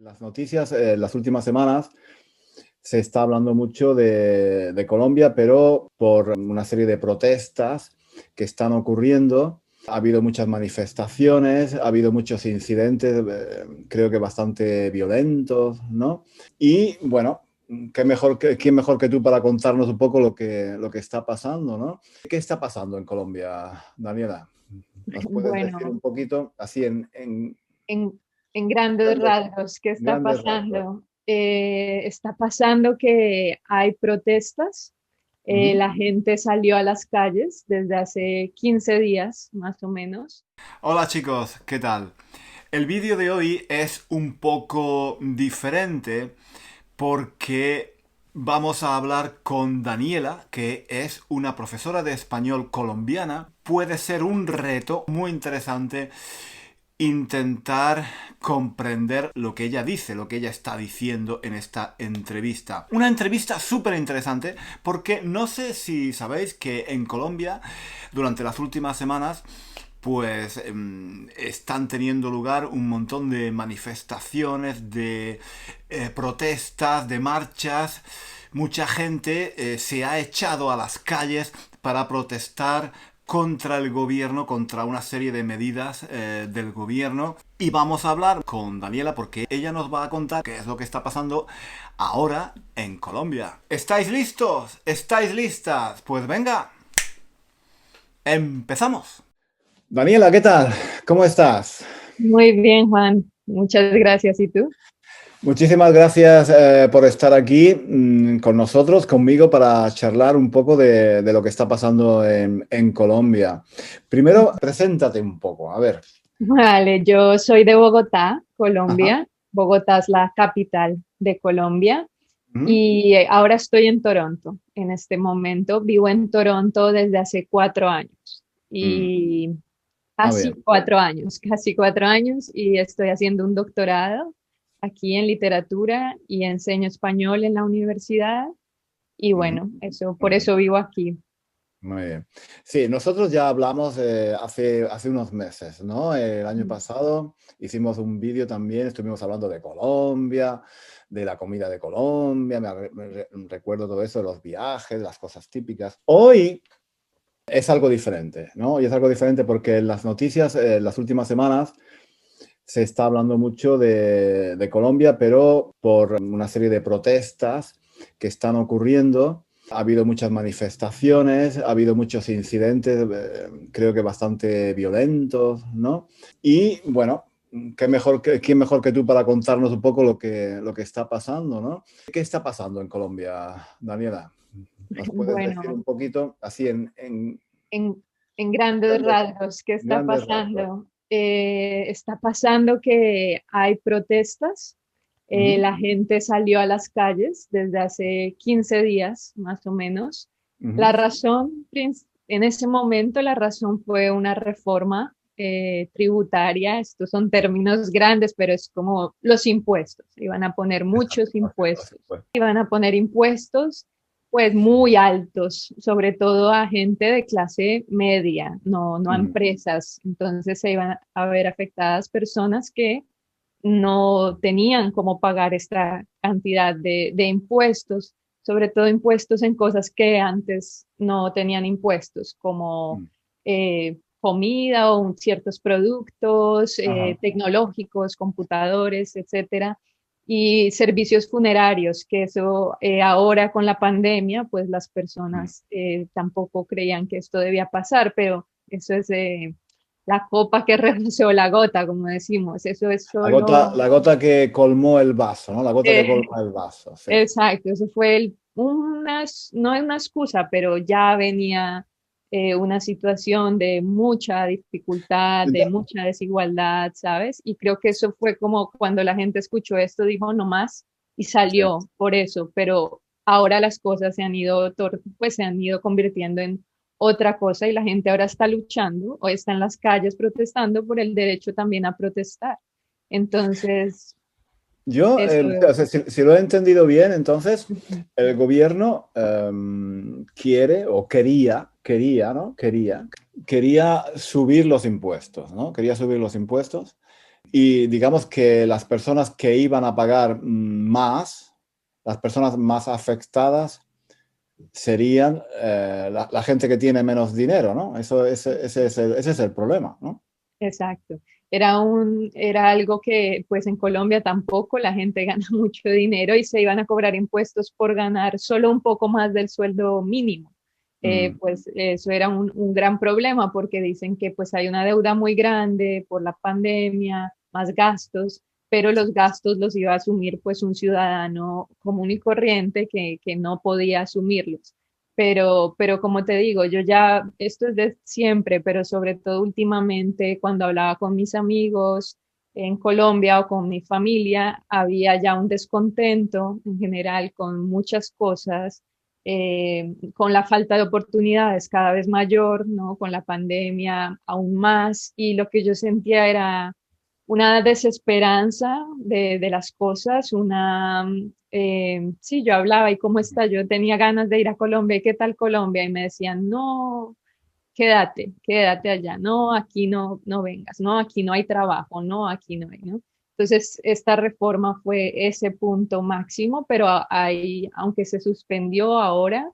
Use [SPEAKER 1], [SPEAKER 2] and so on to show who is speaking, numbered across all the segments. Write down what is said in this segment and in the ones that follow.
[SPEAKER 1] Las noticias, las últimas semanas se está hablando mucho de Colombia, pero por una serie de protestas que están ocurriendo. Ha habido muchas manifestaciones, ha habido muchos incidentes, creo que bastante violentos, ¿no? Y bueno, ¿quién mejor que tú para contarnos un poco lo que está pasando, ¿no? ¿Qué está pasando en Colombia, Daniela? ¿Nos puedes decir
[SPEAKER 2] Bueno,
[SPEAKER 1] un poquito así en
[SPEAKER 2] en, en grandes
[SPEAKER 1] grandes,
[SPEAKER 2] rasgos, ¿qué está
[SPEAKER 1] grandes rasgos?
[SPEAKER 2] pasando? Está pasando que hay protestas.
[SPEAKER 1] Ujú.
[SPEAKER 2] La gente salió a las calles desde hace 15 días, más o menos.
[SPEAKER 3] Hola chicos, ¿qué tal? El vídeo de hoy es un poco diferente porque vamos a hablar con Daniela, que es una profesora de español colombiana. Puede ser un reto muy interesante intentar comprender lo que ella dice, lo que ella está diciendo en esta entrevista. Una entrevista súper interesante porque no sé si sabéis que en Colombia durante las últimas semanas pues están teniendo lugar un montón de manifestaciones, de protestas, de marchas. Mucha gente se ha echado a las calles para protestar contra el gobierno, contra una serie de medidas del gobierno. Y vamos a hablar con Daniela porque ella nos va a contar qué es lo que está pasando ahora en Colombia. ¿Estáis listos? ¿Estáis listas? Pues venga, empezamos.
[SPEAKER 1] Daniela, ¿qué tal? ¿Cómo estás?
[SPEAKER 2] Muy bien, Juan. Muchas gracias. ¿Y tú?
[SPEAKER 1] Muchísimas gracias por estar aquí con nosotros, conmigo, para charlar un poco de lo que está pasando en Colombia. Primero, preséntate un poco, a ver.
[SPEAKER 2] Vale, yo soy de Bogotá,
[SPEAKER 1] Ajá.
[SPEAKER 2] Colombia. Bogotá es la capital de Colombia.
[SPEAKER 1] Ujú.
[SPEAKER 2] Y ahora estoy en Toronto. En este momento vivo en Toronto desde hace 4 años.
[SPEAKER 1] Mm.
[SPEAKER 2] Y
[SPEAKER 1] Ah, bien.
[SPEAKER 2] casi 4 años, y estoy haciendo un doctorado aquí en literatura y enseño español en la universidad. Y
[SPEAKER 1] Ujú.
[SPEAKER 2] bueno, eso,
[SPEAKER 1] Muy
[SPEAKER 2] por
[SPEAKER 1] bien.
[SPEAKER 2] eso vivo aquí.
[SPEAKER 1] Muy bien. Sí, nosotros ya hablamos hace unos meses, ¿no? El año pasado hicimos un vídeo también, estuvimos hablando de Colombia, de la comida de Colombia, recuerdo todo eso, de los viajes, las cosas típicas. Hoy es algo diferente, ¿no? Y es algo diferente porque en las noticias, las últimas semanas, se está hablando mucho de Colombia, pero por una serie de protestas que están ocurriendo. Ha habido muchas manifestaciones, ha habido muchos incidentes, creo que bastante violentos, ¿no? Y bueno, ¿quién mejor que tú para contarnos un poco lo que está pasando, ¿no? ¿Qué está pasando en Colombia, Daniela? ¿Nos puedes decir un
[SPEAKER 2] Bueno,
[SPEAKER 1] poquito así en
[SPEAKER 2] en, en grandes
[SPEAKER 1] grandes,
[SPEAKER 2] rasgos, ¿qué está
[SPEAKER 1] grandes rasgos?
[SPEAKER 2] pasando? Está pasando que hay protestas.
[SPEAKER 1] Ujú,
[SPEAKER 2] La gente salió a las calles desde hace 15 días, más o menos.
[SPEAKER 1] ujú.
[SPEAKER 2] La razón, en ese momento, la razón fue una reforma tributaria. Estos son términos grandes, pero es como los impuestos. Iban a poner muchos
[SPEAKER 1] Así
[SPEAKER 2] impuestos.
[SPEAKER 1] fue.
[SPEAKER 2] Iban a poner impuestos pues muy altos, sobre todo a gente de clase media, no a
[SPEAKER 1] Ujú.
[SPEAKER 2] empresas. Entonces se iban a ver afectadas personas que no tenían cómo pagar esta cantidad de impuestos, sobre todo impuestos en cosas que antes no tenían impuestos, como comida o ciertos productos
[SPEAKER 1] Ajá.
[SPEAKER 2] tecnológicos, computadores, etcétera, y servicios funerarios, que eso ahora con la pandemia, pues las
[SPEAKER 1] Mm.
[SPEAKER 2] personas tampoco creían que esto debía pasar, pero eso es la copa que rebasó la gota, como decimos. Eso es
[SPEAKER 1] La
[SPEAKER 2] solo,
[SPEAKER 1] gota que colmó el vaso, ¿no? La gota que
[SPEAKER 2] eh,
[SPEAKER 1] colmó el vaso, sí.
[SPEAKER 2] exacto, eso fue no es una excusa, pero ya venía una situación de mucha dificultad, de
[SPEAKER 1] Enta-
[SPEAKER 2] mucha desigualdad, ¿sabes? Y creo que eso fue como cuando la gente escuchó esto, dijo no más y
[SPEAKER 1] sí.
[SPEAKER 2] salió por eso, pero ahora las cosas pues se han ido convirtiendo en otra cosa y la gente ahora está luchando o está en las calles protestando por el derecho también a protestar. Entonces,
[SPEAKER 1] Yo,
[SPEAKER 2] eso.
[SPEAKER 1] o sea, si lo he entendido bien, entonces el gobierno quiere o quería, ¿no? Quería subir los impuestos, ¿no? Quería subir los impuestos Y digamos que las personas que iban a pagar más, las personas más afectadas serían la gente que tiene menos dinero, ¿no? Ese es el problema, ¿no?
[SPEAKER 2] Exacto. Era algo que pues en Colombia tampoco la gente gana mucho dinero y se iban a cobrar impuestos por ganar solo un poco más del sueldo mínimo.
[SPEAKER 1] Mm,
[SPEAKER 2] Pues eso era un gran problema porque dicen que pues hay una deuda muy grande por la pandemia, más gastos, pero los gastos los iba a asumir pues un ciudadano común y corriente que no podía asumirlos. Pero como te digo, yo ya, esto es de siempre, pero sobre todo últimamente, cuando hablaba con mis amigos en Colombia o con mi familia, había ya un descontento en general con muchas cosas, con la falta de oportunidades cada vez mayor, ¿no? Con la pandemia aún más, y lo que yo sentía era una desesperanza de las cosas, sí, yo hablaba y cómo está, yo tenía ganas de ir a Colombia, ¿y qué tal Colombia? Y me decían, no, quédate allá, no, aquí no, no vengas, no, aquí no hay trabajo, no, aquí no hay, ¿no? Entonces, esta reforma fue ese punto máximo, pero ahí, aunque se suspendió ahora,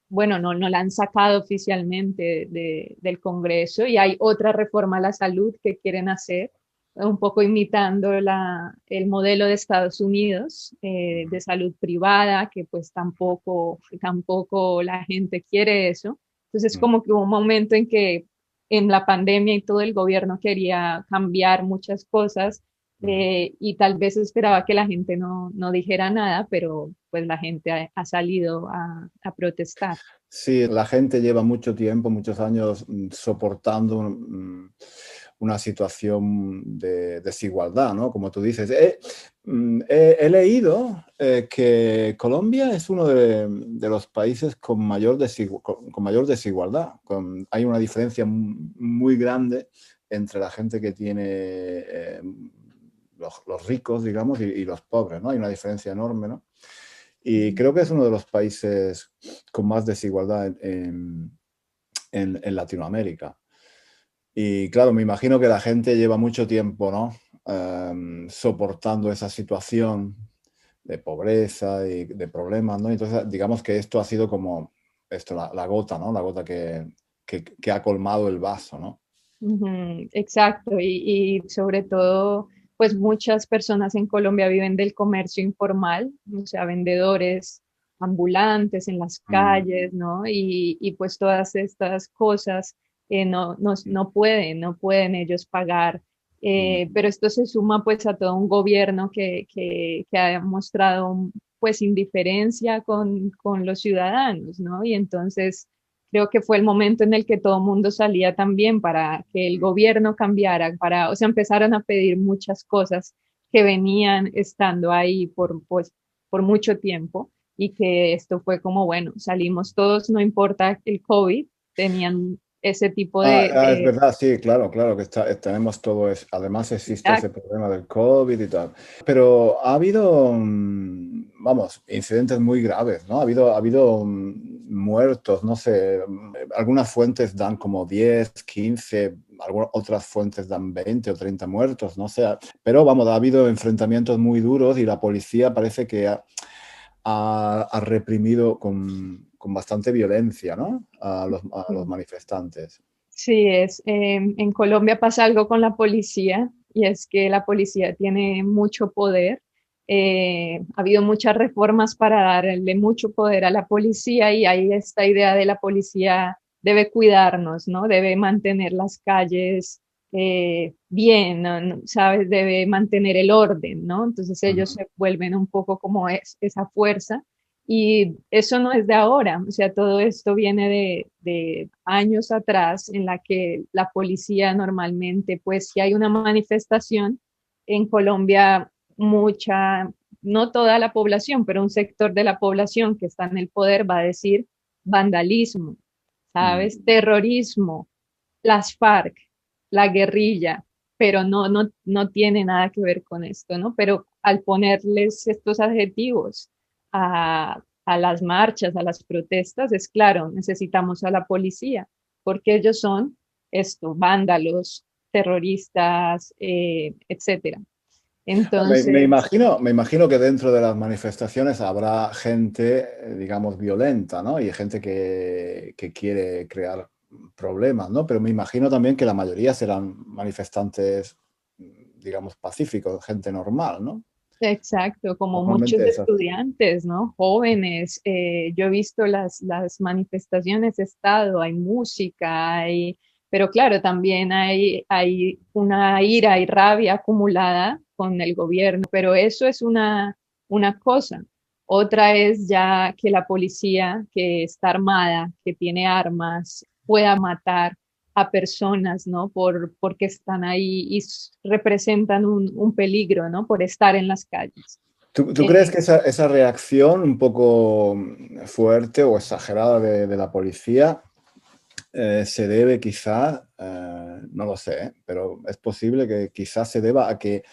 [SPEAKER 2] bueno, no la han sacado oficialmente del Congreso y hay otra reforma a la salud que quieren hacer, un poco imitando el modelo de Estados Unidos de salud privada, que pues tampoco la gente quiere eso. Entonces,
[SPEAKER 1] mm,
[SPEAKER 2] como que hubo un momento en que en la pandemia y todo el gobierno quería cambiar muchas cosas
[SPEAKER 1] mm.
[SPEAKER 2] y tal vez esperaba que la gente no dijera nada, pero pues la gente ha salido a protestar.
[SPEAKER 1] Sí, la gente lleva mucho tiempo, muchos años soportando una situación de desigualdad, ¿no? Como tú dices. He leído que Colombia es uno de los países con con mayor desigualdad. Hay una diferencia muy grande entre la gente que tiene los ricos, digamos, y los pobres, ¿no? Hay una diferencia enorme, ¿no? Y creo que es uno de los países con más desigualdad en Latinoamérica. Y claro, me imagino que la gente lleva mucho tiempo, ¿no? Soportando esa situación de pobreza y de problemas, ¿no? Entonces, digamos que esto ha sido como esto, la gota, ¿no? La gota que ha colmado el vaso, ¿no?
[SPEAKER 2] Ujú, exacto, y sobre todo, pues muchas personas en Colombia viven del comercio informal, o sea, vendedores ambulantes en las
[SPEAKER 1] Mm,
[SPEAKER 2] calles, ¿no? Y pues todas estas cosas no pueden ellos pagar.
[SPEAKER 1] mm,
[SPEAKER 2] Pero esto se suma pues a todo un gobierno que ha mostrado pues indiferencia con los ciudadanos, ¿no? Y entonces creo que fue el momento en el que todo el mundo salía también para que el gobierno cambiara, o sea, empezaron a pedir muchas cosas que venían estando ahí por mucho tiempo y que esto fue como, bueno, salimos todos, no importa el COVID, tenían ese tipo
[SPEAKER 1] Es verdad, sí, claro, claro, que tenemos todo eso. Además existe ese problema del COVID y tal. Pero ha habido, vamos, incidentes muy graves, ¿no? Ha habido muertos, no sé, algunas fuentes dan como 10, 15, otras fuentes dan 20 o 30 muertos, no sé. Pero vamos, ha habido enfrentamientos muy duros y la policía parece que ha reprimido con bastante violencia, ¿no? A los manifestantes.
[SPEAKER 2] Sí, en Colombia pasa algo con la policía y es que la policía tiene mucho poder. Ha habido muchas reformas para darle mucho poder a la policía y hay esta idea de la policía debe cuidarnos, ¿no? Debe mantener las calles bien, ¿sabes? Debe mantener el orden, ¿no? Entonces ellos
[SPEAKER 1] Ujú.
[SPEAKER 2] se vuelven un poco como esa fuerza y eso no es de ahora, o sea, todo esto viene de años atrás en la que la policía normalmente, pues si hay una manifestación en Colombia, no toda la población, pero un sector de la población que está en el poder va a decir vandalismo,
[SPEAKER 1] Mm,
[SPEAKER 2] ¿sabes? Terrorismo, las FARC, la guerrilla, pero no tiene nada que ver con esto, ¿no? Pero al ponerles estos adjetivos a las marchas, a las protestas, es claro, necesitamos a la policía, porque ellos son esto, vándalos, terroristas, etcétera.
[SPEAKER 1] Me
[SPEAKER 2] Entonces,
[SPEAKER 1] me imagino que dentro de las manifestaciones habrá gente, digamos, violenta, ¿no? Y gente que quiere crear problemas, ¿no? Pero me imagino también que la mayoría serán manifestantes, digamos, pacíficos, gente normal, ¿no?
[SPEAKER 2] exacto, como muchos
[SPEAKER 1] Normalmente es así.
[SPEAKER 2] estudiantes, ¿no? Jóvenes, yo he visto las manifestaciones, he estado, hay música, pero claro, también hay una ira y rabia acumulada con el gobierno, pero eso es una cosa. Otra es ya que la policía que está armada, que tiene armas, pueda matar a personas, ¿no? Porque están ahí y representan un peligro, ¿no? Por estar en las calles.
[SPEAKER 1] ¿Tú crees
[SPEAKER 2] Eh,
[SPEAKER 1] que esa reacción un poco fuerte o exagerada de la policía se debe quizá, no lo sé, pero es posible que quizás se deba a que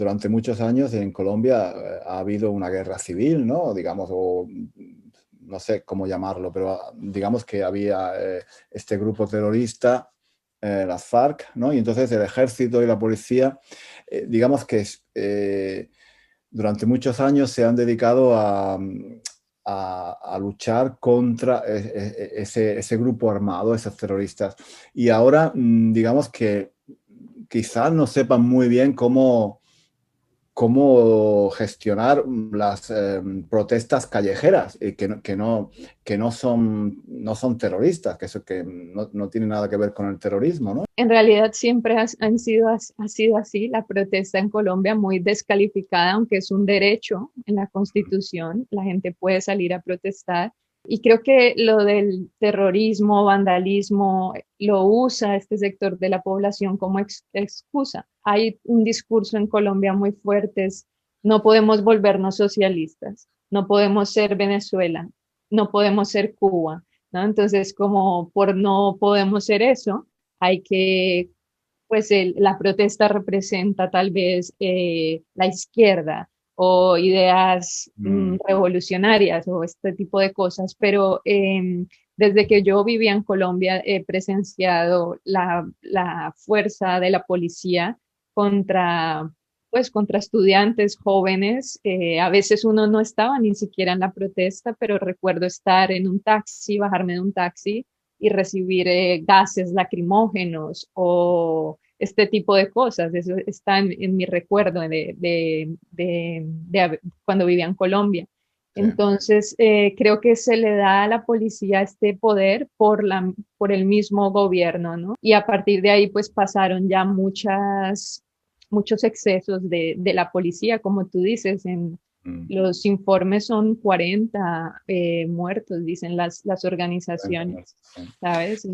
[SPEAKER 1] durante muchos años en Colombia ha habido una guerra civil, ¿no? Digamos, o no sé cómo llamarlo, pero digamos que había este grupo terrorista, las FARC, ¿no? Y entonces el ejército y la policía, digamos que durante muchos años se han dedicado a luchar contra ese grupo armado, esos terroristas. Y ahora, digamos que quizás no sepan muy bien cómo gestionar las protestas callejeras, que no son terroristas, que eso que no tiene nada que ver con el terrorismo, ¿no?
[SPEAKER 2] en realidad siempre ha sido así, la protesta en Colombia muy descalificada, aunque es un derecho en la Constitución, la gente puede salir a protestar. Y creo que lo del terrorismo, vandalismo, lo usa este sector de la población como excusa. Hay un discurso en Colombia muy fuerte, es, no podemos volvernos socialistas, no podemos ser Venezuela, no podemos ser Cuba, ¿no? Entonces, como por no podemos ser eso, hay que, pues la protesta representa tal vez la izquierda o ideas
[SPEAKER 1] Mm,
[SPEAKER 2] revolucionarias o este tipo de cosas, pero desde que yo vivía en Colombia he presenciado la fuerza de la policía contra, pues, contra estudiantes jóvenes. A veces uno no estaba ni siquiera en la protesta, pero recuerdo estar en un taxi, bajarme de un taxi y recibir gases lacrimógenos o este tipo de cosas. Eso está en mi recuerdo de cuando vivía en Colombia.
[SPEAKER 1] sí.
[SPEAKER 2] Entonces, creo que se le da a la policía este poder por el mismo gobierno, ¿no? Y a partir de ahí, pues pasaron ya muchos excesos de la policía, como tú dices, en
[SPEAKER 1] Mm.
[SPEAKER 2] los informes son 40 muertos, dicen las organizaciones,
[SPEAKER 1] Sí.
[SPEAKER 2] ¿sabes?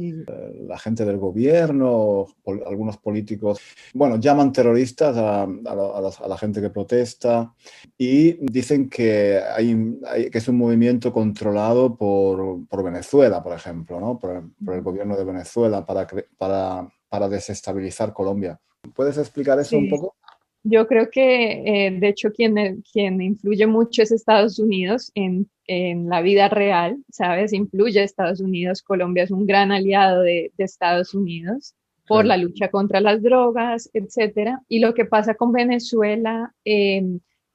[SPEAKER 1] La gente del gobierno, algunos políticos, bueno, llaman terroristas a la gente que protesta y dicen que que es un movimiento controlado por Venezuela, por ejemplo, ¿no? Por el gobierno de Venezuela para desestabilizar Colombia. ¿Puedes explicar eso un
[SPEAKER 2] Sí,
[SPEAKER 1] poco?
[SPEAKER 2] yo creo que de hecho quien influye mucho es Estados Unidos en la vida real, ¿sabes? Influye a Estados Unidos. Colombia es un gran aliado de Estados Unidos
[SPEAKER 1] Sí.
[SPEAKER 2] por la lucha contra las drogas, etcétera. Y lo que pasa con Venezuela,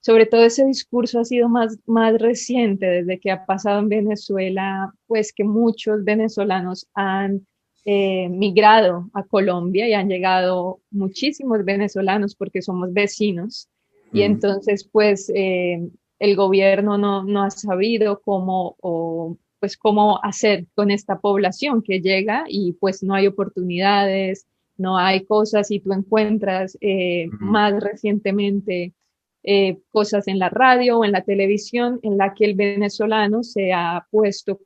[SPEAKER 2] sobre todo ese discurso ha sido más reciente desde que ha pasado en Venezuela, pues que muchos venezolanos han migrado a Colombia y han llegado muchísimos venezolanos porque somos vecinos y
[SPEAKER 1] Mm,
[SPEAKER 2] entonces pues el gobierno no ha sabido pues cómo hacer con esta población que llega y pues no hay oportunidades, no hay cosas y tú encuentras
[SPEAKER 1] mm,
[SPEAKER 2] más recientemente cosas en la radio o en la televisión en la que el venezolano se ha puesto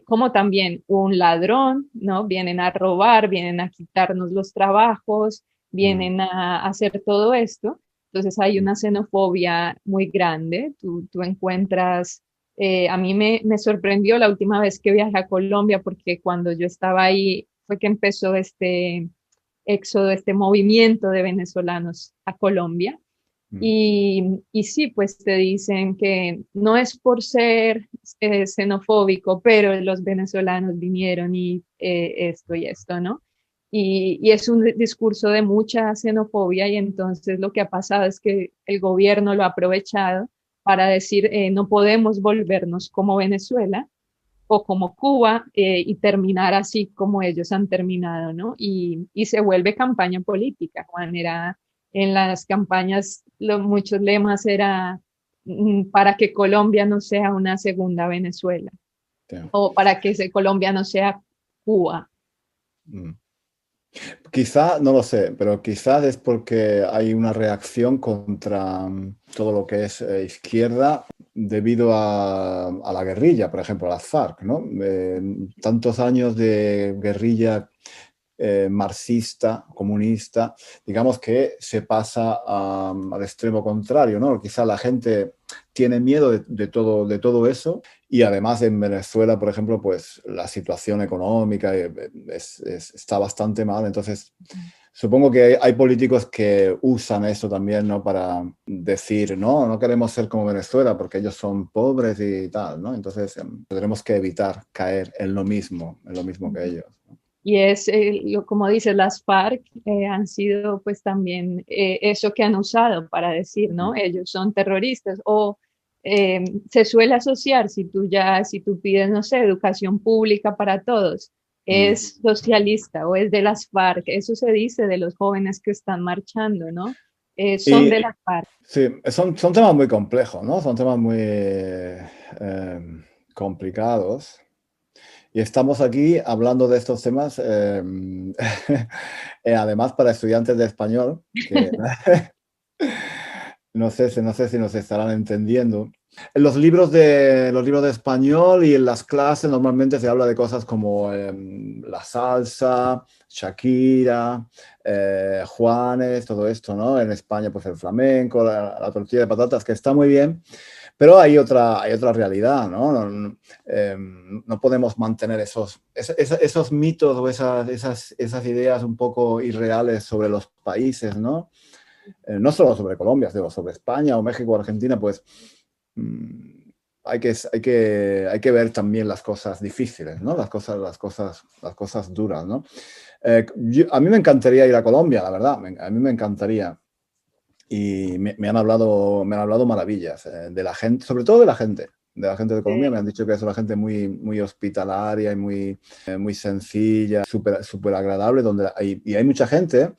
[SPEAKER 2] como también un ladrón, ¿no? Vienen a robar, vienen a quitarnos los trabajos,
[SPEAKER 1] mm,
[SPEAKER 2] vienen a hacer todo esto. Entonces hay una xenofobia muy grande. Tú encuentras, a mí me sorprendió la última vez que viajé a Colombia porque cuando yo estaba ahí fue que empezó este éxodo, este movimiento de venezolanos a Colombia.
[SPEAKER 1] mm.
[SPEAKER 2] Y sí, pues te dicen que no es por ser xenofóbico, pero los venezolanos vinieron y esto y esto, ¿no? y es un discurso de mucha xenofobia y entonces lo que ha pasado es que el gobierno lo ha aprovechado para decir no podemos volvernos como Venezuela o como Cuba y terminar así como ellos han terminado, ¿no? Y se vuelve campaña política, Juan, era en las campañas, muchos lemas era para que Colombia no sea una segunda Venezuela
[SPEAKER 1] Sí.
[SPEAKER 2] o para que Colombia no sea Cuba.
[SPEAKER 1] Mm. Quizá, no lo sé, pero quizás es porque hay una reacción contra todo lo que es izquierda debido a la guerrilla, por ejemplo, a las FARC, ¿no? Tantos años de guerrilla marxista, comunista, digamos que se pasa al extremo contrario, ¿no? Quizá la gente tiene miedo de todo eso y además en Venezuela, por ejemplo, pues la situación económica está bastante mal, entonces supongo que hay políticos que usan eso también, ¿no? Para decir, no, no queremos ser como Venezuela porque ellos son pobres y tal, ¿no? Entonces tendremos que evitar caer en lo mismo que ellos.
[SPEAKER 2] Y es, como dices, las FARC han sido pues también eso que han usado para decir, ¿no? Ellos son terroristas o se suele asociar, si tú pides, no sé, educación pública para todos,
[SPEAKER 1] Mm.
[SPEAKER 2] es socialista o es de las FARC, eso se dice de los jóvenes que están marchando, ¿no? Son
[SPEAKER 1] Y
[SPEAKER 2] de las FARC.
[SPEAKER 1] sí, son temas muy complejos, ¿no? Son temas muy complicados. Y estamos aquí hablando de estos temas, además para estudiantes de español, que no sé si nos estarán entendiendo. En los libros de español y en las clases normalmente se habla de cosas como la salsa, Shakira, Juanes, todo esto, ¿no? En España pues el flamenco, la tortilla de patatas, que está muy bien, pero hay otra realidad, ¿no? No podemos mantener esos mitos o esas ideas un poco irreales sobre los países, ¿no? No solo sobre Colombia, sino sobre España o México o Argentina, pues hay que ver también las cosas difíciles, ¿no? Las cosas duras, ¿no? A mí me encantaría ir a Colombia, la verdad, a mí me encantaría. Y me han hablado maravillas de la gente, sobre todo de la gente de Colombia. Me han dicho que es una gente muy hospitalaria y muy sencilla, súper agradable, y hay mucha gente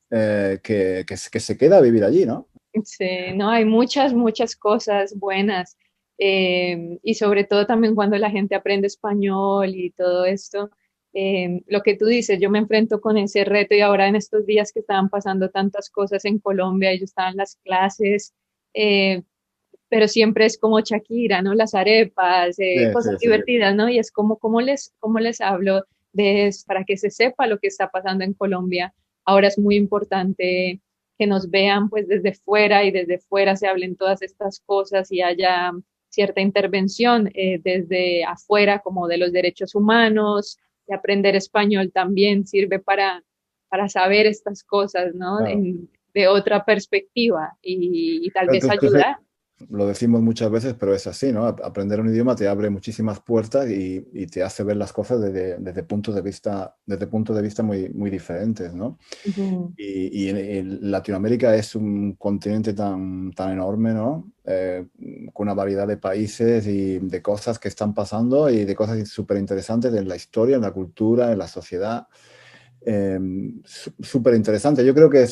[SPEAKER 1] que se queda a vivir allí, ¿no?
[SPEAKER 2] Sí, no, hay muchas, muchas cosas buenas y sobre todo también cuando la gente aprende español y todo esto, lo que tú dices, yo me enfrento con ese reto y ahora en estos días que estaban pasando tantas cosas en Colombia, yo estaba en las clases, eh, pero siempre es como Shakira, ¿no? Las arepas,
[SPEAKER 1] Sí,
[SPEAKER 2] cosas
[SPEAKER 1] sí, sí.
[SPEAKER 2] divertidas, ¿no? Y es como, cómo les hablo de eso, para que se sepa lo que está pasando en Colombia. Ahora es muy importante que nos vean pues desde fuera y desde fuera se hablen todas estas cosas y haya cierta intervención desde afuera como de los derechos humanos, y aprender español también sirve para saber estas cosas, ¿no?
[SPEAKER 1] Claro.
[SPEAKER 2] De otra perspectiva y tal vez
[SPEAKER 1] Entonces,
[SPEAKER 2] ayudar.
[SPEAKER 1] lo decimos muchas veces, pero es así, ¿no? Aprender un idioma te abre muchísimas puertas y te hace ver las cosas desde puntos de vista muy diferentes, ¿no?
[SPEAKER 2] Ujú.
[SPEAKER 1] Y en Latinoamérica es un continente tan enorme, ¿no? Con una variedad de países y de cosas que están pasando y de cosas súper interesantes en la historia, en la cultura, en la sociedad. Eh, Súper interesante. Yo creo que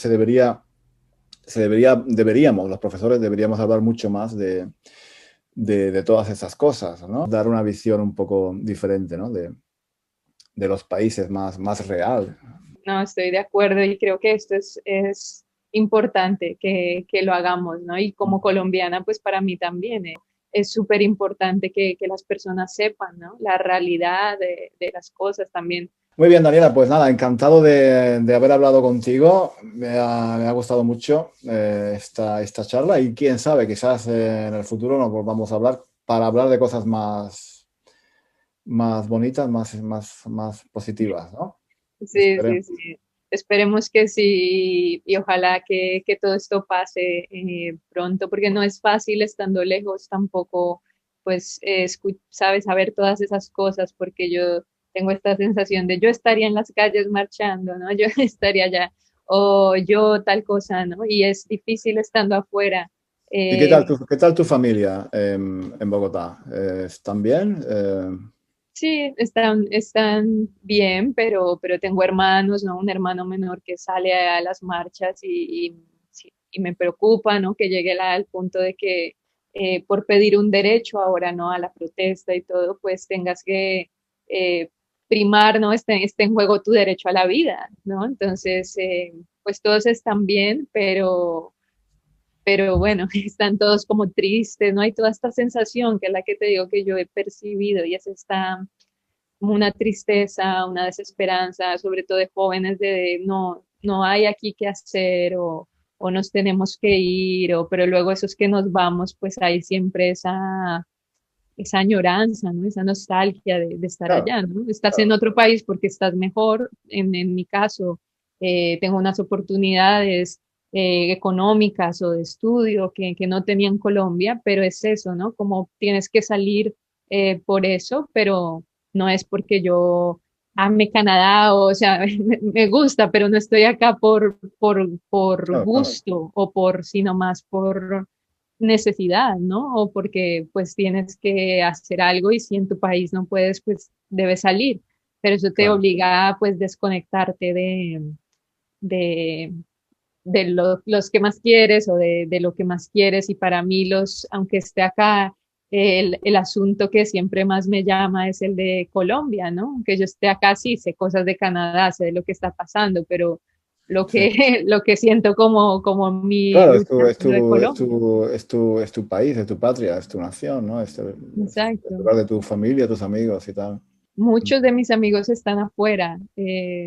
[SPEAKER 1] deberíamos, los profesores deberíamos hablar mucho más de todas esas cosas, ¿no? Dar una visión un poco diferente, ¿no? De los países más real.
[SPEAKER 2] No, estoy de acuerdo y creo que esto es importante que lo hagamos, ¿no? Y como colombiana, pues para mí también es súper importante que las personas sepan, ¿no? La realidad de las cosas también.
[SPEAKER 1] Muy bien, Daniela, pues nada, encantado de haber hablado contigo. Me ha gustado mucho esta charla y quién sabe, quizás en el futuro nos volvamos a hablar para hablar de cosas más bonitas, más positivas, ¿no?
[SPEAKER 2] Sí,
[SPEAKER 1] Esperemos.
[SPEAKER 2] sí, sí. Esperemos que sí y ojalá que todo esto pase pronto, porque no es fácil estando lejos tampoco, pues, sabes, saber todas esas cosas, porque yo tengo esta sensación de yo estaría en las calles marchando, ¿no? Yo estaría allá, o yo tal cosa, ¿no? Y es difícil estando afuera.
[SPEAKER 1] ¿Y
[SPEAKER 2] Eh,
[SPEAKER 1] qué tal tu familia en Bogotá? ¿Están bien?
[SPEAKER 2] Sí, están bien, pero tengo hermanos, ¿no? Un hermano menor que sale a las marchas sí, y me preocupa, ¿no? Que llegue al punto de que por pedir un derecho ahora, ¿no? A la protesta y todo, pues tengas que eh, primar, ¿no? Esté en juego tu derecho a la vida, ¿no? Entonces, pues todos están bien, pero bueno, están todos como tristes, ¿no? Hay toda esta sensación que es la que te digo que yo he percibido y es esta como una tristeza, una desesperanza, sobre todo de jóvenes de no hay aquí qué hacer o nos tenemos que ir, pero luego esos que nos vamos, pues hay siempre esa añoranza, ¿no? Esa nostalgia de estar
[SPEAKER 1] Claro,
[SPEAKER 2] allá, ¿no? Estás en
[SPEAKER 1] claro,
[SPEAKER 2] otro país porque estás mejor, en mi caso, tengo unas oportunidades económicas o de estudio que no tenía en Colombia, pero es eso, ¿no? Como tienes que salir por eso, pero no es porque yo ame Canadá, o sea, me gusta, pero no estoy acá por
[SPEAKER 1] claro, claro.
[SPEAKER 2] gusto o sino más por necesidad, ¿no? O porque pues tienes que hacer algo y si en tu país no puedes, pues debes salir. Pero eso te
[SPEAKER 1] Claro.
[SPEAKER 2] obliga a pues desconectarte de, de los que más quieres o de lo que más quieres. Y para mí aunque esté acá, el asunto que siempre más me llama es el de Colombia, ¿no? Aunque yo esté acá, sí, sé cosas de Canadá, sé de lo que está pasando, pero
[SPEAKER 1] Sí.
[SPEAKER 2] lo que siento como mi
[SPEAKER 1] Claro,
[SPEAKER 2] lucha es lo de Colombia.
[SPEAKER 1] es tu país, es tu patria, es tu nación, ¿no? Es el
[SPEAKER 2] Exacto.
[SPEAKER 1] lugar de tu familia, tus amigos y tal.
[SPEAKER 2] Muchos de mis amigos están afuera,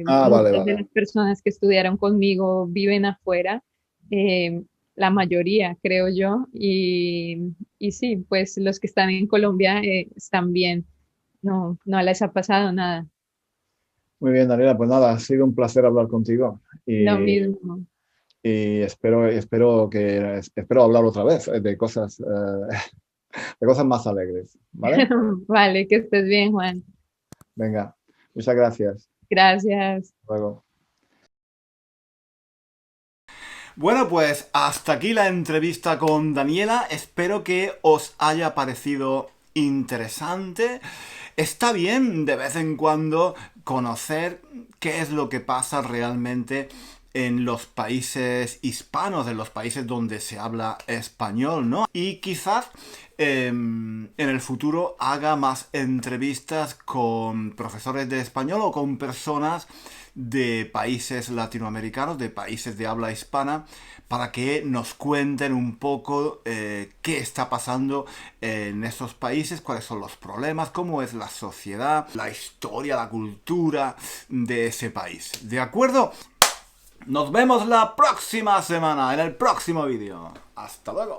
[SPEAKER 1] Ah, vale,
[SPEAKER 2] muchas de
[SPEAKER 1] vale.
[SPEAKER 2] las personas que estudiaron conmigo viven afuera, eh, la mayoría, creo yo, y sí, pues los que están en Colombia están bien, no les ha pasado nada.
[SPEAKER 1] Muy bien, Daniela, pues nada, ha sido un placer hablar contigo
[SPEAKER 2] Lo
[SPEAKER 1] y,
[SPEAKER 2] mismo.
[SPEAKER 1] y espero hablar otra vez de cosas más alegres, ¿vale?
[SPEAKER 2] Vale, que estés bien, Juan.
[SPEAKER 1] Venga, muchas gracias.
[SPEAKER 2] Gracias.
[SPEAKER 1] Hasta luego.
[SPEAKER 3] Bueno, pues hasta aquí la entrevista con Daniela. Espero que os haya parecido interesante. Está bien de vez en cuando conocer qué es lo que pasa realmente en los países hispanos, en los países donde se habla español, ¿no? Y quizás en el futuro haga más entrevistas con profesores de español o con personas de países latinoamericanos, de países de habla hispana, para que nos cuenten un poco qué está pasando en esos países, cuáles son los problemas, cómo es la sociedad, la historia, la cultura de ese país. ¿De acuerdo? Nos vemos la próxima semana en el próximo vídeo. Hasta luego.